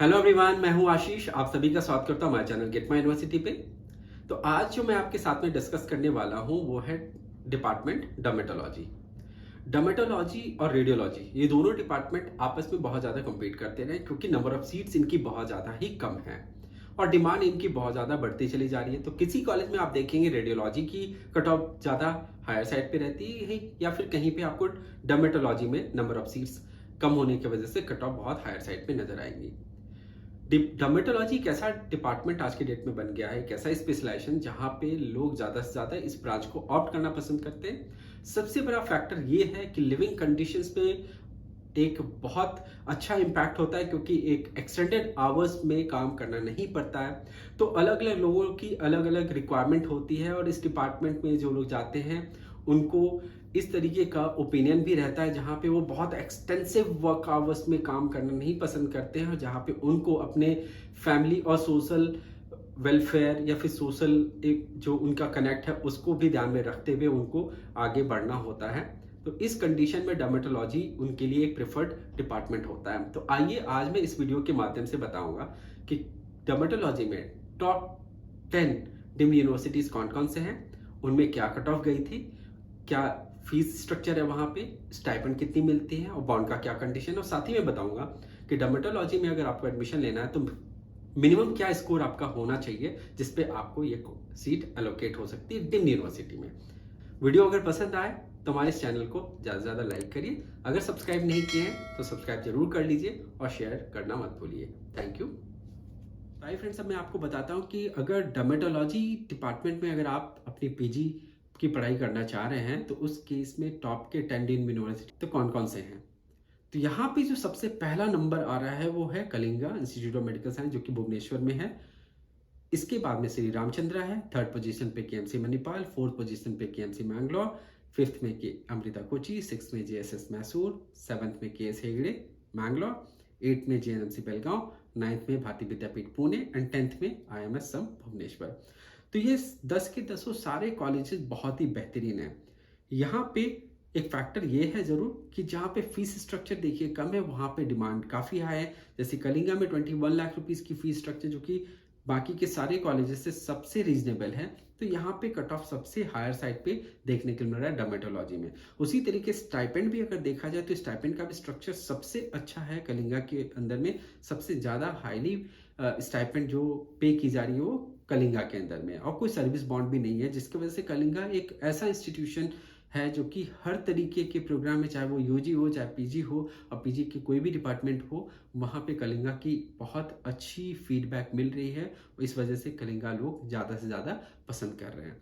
Hello everyone, मैं हूं आशीष। आप सभी का स्वागत करता हूं हमारे चैनल गेट माई यूनिवर्सिटी पे। तो आज जो मैं आपके साथ में डिस्कस करने वाला हूं वो है डिपार्टमेंट डर्मेटोलॉजी। डर्मेटोलॉजी और रेडियोलॉजी ये दोनों डिपार्टमेंट आपस में बहुत ज़्यादा कम्पीट करते रहे क्योंकि नंबर ऑफ सीट्स इनकी बहुत ज़्यादा ही कम है और डिमांड इनकी बहुत ज़्यादा बढ़ती चली जा रही है। तो किसी कॉलेज में आप देखेंगे रेडियोलॉजी की कट ऑफ ज़्यादा हायर साइड पे रहती है या फिर कहीं पे आपको डर्मेटोलॉजी में नंबर ऑफ सीट्स कम होने की वजह से कट ऑफ बहुत हायर साइड पे नजर आएंगी। डर्मेटोलॉजी एक ऐसा डिपार्टमेंट आज के डेट में बन गया है, एक ऐसा स्पेशलाइजेशन जहां पे लोग ज़्यादा से ज़्यादा इस ब्रांच को ऑप्ट करना पसंद करते हैं। सबसे बड़ा फैक्टर ये है कि लिविंग कंडीशंस पे एक बहुत अच्छा इम्पैक्ट होता है क्योंकि एक एक्सटेंडेड आवर्स में काम करना नहीं पड़ता है। तो अलग अलग लोगों की अलग अलग रिक्वायरमेंट होती है और इस डिपार्टमेंट में जो लोग जाते हैं उनको इस तरीके का ओपिनियन भी रहता है जहाँ पे वो बहुत एक्सटेंसिव वर्क आवर्स में काम करना नहीं पसंद करते हैं और जहाँ पे उनको अपने फैमिली और सोशल वेलफेयर या फिर सोशल एक जो उनका कनेक्ट है उसको भी ध्यान में रखते हुए उनको आगे बढ़ना होता है। तो इस कंडीशन में डर्मेटोलॉजी उनके लिए एक प्रेफर्ड डिपार्टमेंट होता है। तो आइए आज मैं इस वीडियो के माध्यम से बताऊंगा कि डर्मेटोलॉजी में टॉप 10 डीम्ड यूनिवर्सिटीज कौन कौन से हैं, उनमें क्या कट ऑफ गई थी, क्या फीस स्ट्रक्चर है, वहां पे स्टाइपेंड कितनी मिलती है और बॉन्ड का क्या कंडीशन है। और साथ ही मैं बताऊंगा कि डर्मेटोलॉजी में अगर आपको एडमिशन लेना है तो मिनिमम क्या स्कोर आपका होना चाहिए जिसपे आपको ये सीट एलोकेट हो सकती है डीम्ड यूनिवर्सिटी में। वीडियो अगर पसंद आए तो हमारे इस चैनल को ज़्यादा से ज़्यादा लाइक करिए, अगर सब्सक्राइब नहीं किए हैं तो सब्सक्राइब जरूर कर लीजिए और शेयर करना मत भूलिए। Thank you. हाय फ्रेंड्स, अब मैं आपको बताता हूँ कि अगर डर्मेटोलॉजी डिपार्टमेंट में अगर आप अपनी पीजी की पढ़ाई करना चाह रहे हैं तो उस केस में टॉप के 10 डीम्ड यूनिवर्सिटी तो कौन कौन से हैं। तो यहाँ पे जो सबसे पहला नंबर आ रहा है वो है Kalinga institute of medical science जो कि भुवनेश्वर में है। इसके बाद में श्री रामचंद्रा है, थर्ड पोजीशन पे केएमसी मणिपाल, फोर्थ पोजीशन पे केएमसी मैंगलोर, फिफ्थ में के अमृता कोची, सिक्स में जेएसएस मैसूर, सेवंथ में केएस हेगड़े मैंगलोर, एट्थ में जेएनएमसी बेलगांव, नाइन्थ में भारतीय विद्यापीठ पुणे एंड टेंथ में आईएमएस सम भुवनेश्वर। तो ये 10 के 10 सारे कॉलेजेस बहुत ही बेहतरीन है। यहाँ पे एक फैक्टर ये है जरूर कि जहाँ पे फीस स्ट्रक्चर देखिए कम है वहाँ पे डिमांड काफ़ी हाई है। जैसे कलिंगा में 21 लाख रुपीज़ की फीस स्ट्रक्चर जो कि बाकी के सारे कॉलेजेस से सबसे रीजनेबल है। तो यहाँ पे कट ऑफ सबसे हायर साइड पे देखने को मिल रहा है डर्मेटोलॉजी में। उसी तरीके स्टाइपेंड भी अगर देखा जाए तो स्टाइपेंड का भी स्ट्रक्चर सबसे अच्छा है कलिंगा के अंदर में। सबसे ज़्यादा हाईली स्टाइपेंड जो पे की जा रही है वो कलिंगा के अंदर में, और कोई सर्विस बॉन्ड भी नहीं है जिसकी वजह से कलिंगा एक ऐसा इंस्टीट्यूशन है जो कि हर तरीके के प्रोग्राम में, चाहे वो यूजी हो चाहे पीजी हो और पीजी के कोई भी डिपार्टमेंट हो, वहाँ पे कलिंगा की बहुत अच्छी फीडबैक मिल रही है। इस वजह से कलिंगा लोग ज़्यादा से ज़्यादा पसंद कर रहे हैं।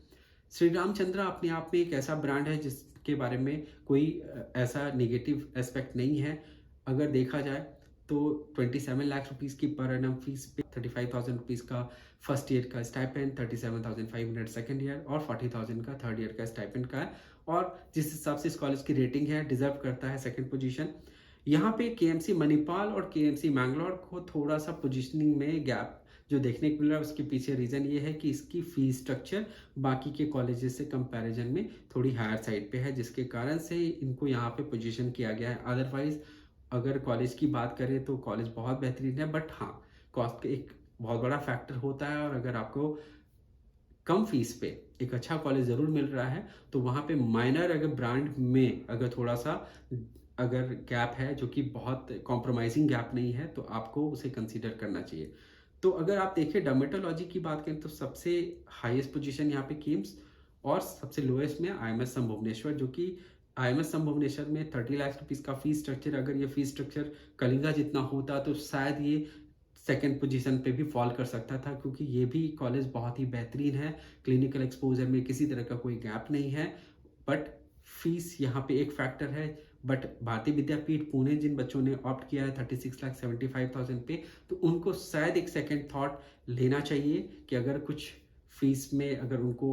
श्री रामचंद्रा अपने आप में एक ऐसा ब्रांड है जिसके बारे में कोई ऐसा नेगेटिव एस्पेक्ट नहीं है। अगर देखा जाए तो 27 लाख रुपीज़ की पर एनम फीस पे 35,000 रुपीज़ का फर्स्ट ईयर का स्टाइपेंड, 37,500 सेकेंड ईयर और 40,000 का थर्ड ईयर का स्टाइपेंड का है। और जिस हिसाब से इस कॉलेज की रेटिंग है डिजर्व करता है सेकंड पोजीशन। यहाँ पे केएमसी मणिपाल और केएमसी मैंगलोर को थोड़ा सा पोजीशनिंग में गैप जो देखने को मिल रहा है उसके पीछे रीजन ये है कि इसकी फीस स्ट्रक्चर बाकी के कॉलेजेस से कंपैरिजन में थोड़ी हायर साइड पे है जिसके कारण से इनको यहाँ पे पोजीशन किया गया है। अदरवाइज अगर कॉलेज की बात करें तो कॉलेज बहुत बेहतरीन है, बट हाँ कॉस्ट का एक बहुत बड़ा फैक्टर होता है। और अगर आपको कम फीस पे एक अच्छा कॉलेज ज़रूर मिल रहा है तो वहाँ पे माइनर अगर ब्रांड में अगर थोड़ा सा अगर गैप है जो कि बहुत कॉम्प्रोमाइजिंग गैप नहीं है तो आपको उसे कंसीडर करना चाहिए। तो अगर आप देखें डर्मेटोलॉजी की बात करें तो सबसे हाईएस्ट पोजीशन यहाँ पे किम्स और सबसे लोएस्ट में आईएमएस सम भुवनेश्वर, जो कि आईएमएस सम भुवनेश्वर में 30 लाख रुपीज़ का फीस स्ट्रक्चर, अगर ये फीस स्ट्रक्चर कलिंगा जितना होता तो शायद ये सेकेंड पोजीशन पे भी फॉल कर सकता था क्योंकि ये भी कॉलेज बहुत ही बेहतरीन है। क्लिनिकल एक्सपोजर में किसी तरह का कोई गैप नहीं है, बट फीस यहाँ पे एक फैक्टर है। बट भारतीय विद्यापीठ पुणे जिन बच्चों ने ऑप्ट किया है 36,75,000 पे, तो उनको शायद एक सेकेंड थॉट लेना चाहिए कि अगर कुछ फीस में अगर उनको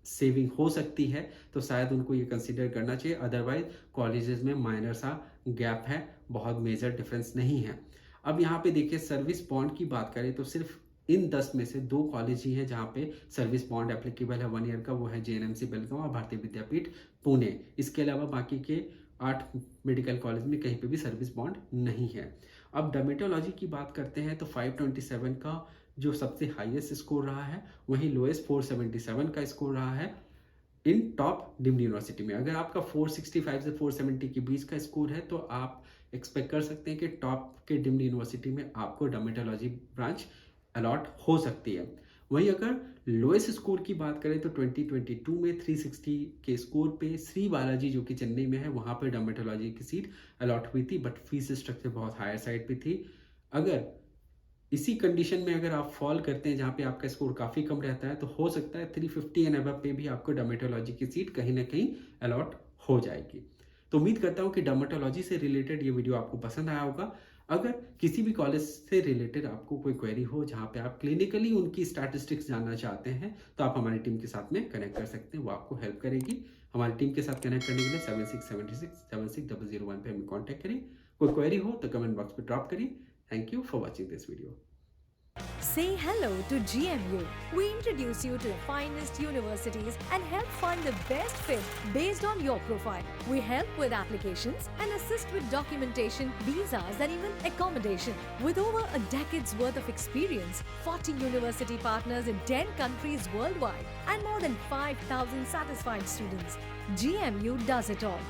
सेविंग हो सकती है तो शायद उनको ये कंसिडर करना चाहिए। अदरवाइज कॉलेजेस में माइनर सा गैप है, बहुत मेजर डिफरेंस नहीं है। अब यहाँ पे देखिए सर्विस बॉन्ड की बात करें तो सिर्फ इन 10 में से 2 कॉलेज ही हैं जहाँ पे सर्विस बॉन्ड एप्लीकेबल है 1 ईयर का, वो है जेएनएमसी बेलगांव और भारतीय विद्यापीठ पुणे। इसके अलावा बाकी के 8 मेडिकल कॉलेज में कहीं पे भी सर्विस बॉन्ड नहीं है। अब डर्मेटोलॉजी की बात करते हैं तो 527 का जो सबसे हाईएस्ट स्कोर रहा है, वहीं लोएस्ट 477 का स्कोर रहा है इन टॉप डीम्ड यूनिवर्सिटी में। अगर आपका 465 से 470 के बीच का स्कोर है तो आप एक्सपेक्ट कर सकते हैं कि टॉप के डीम्ड यूनिवर्सिटी में आपको डर्मेटोलॉजी ब्रांच अलॉट हो सकती है। वहीं अगर लोएस्ट स्कोर की बात करें तो 2022 में 360 के स्कोर पे श्री बालाजी जो कि चेन्नई में है, वहां पर डर्मेटोलॉजी की सीट अलॉट हुई थी, बट फीस स्ट्रक्चर बहुत हायर साइड पे थी। अगर इसी कंडीशन में अगर आप फॉल करते हैं जहाँ पे आपका स्कोर काफ़ी कम रहता है, तो हो सकता है 350 एंड अबव पे भी आपको डर्मेटोलॉजी की सीट कहीं ना कहीं अलॉट हो जाएगी। तो उम्मीद करता हूँ कि डर्मेटोलॉजी से रिलेटेड ये वीडियो आपको पसंद आया होगा। अगर किसी भी कॉलेज से रिलेटेड आपको कोई क्वेरी हो जहाँ पे आप क्लिनिकली उनकी स्टैटिस्टिक्स जानना चाहते हैं, तो आप हमारी टीम के साथ में कनेक्ट कर सकते हैं, वो आपको हेल्प करेगी। हमारी टीम के साथ कनेक्ट करने के लिए 7676760001 पे हमें कॉन्टैक्ट करें। कोई क्वेरी हो तो कमेंट बॉक्स में ड्रॉप करिए। Thank you for watching this video. Say hello to GMU. We introduce you to the finest universities and help find the best fit based on your profile. We help with applications and assist with documentation, visas and even accommodation. With over a decade's worth of experience, 40 university partners in 10 countries worldwide and more than 5,000 satisfied students, GMU does it all.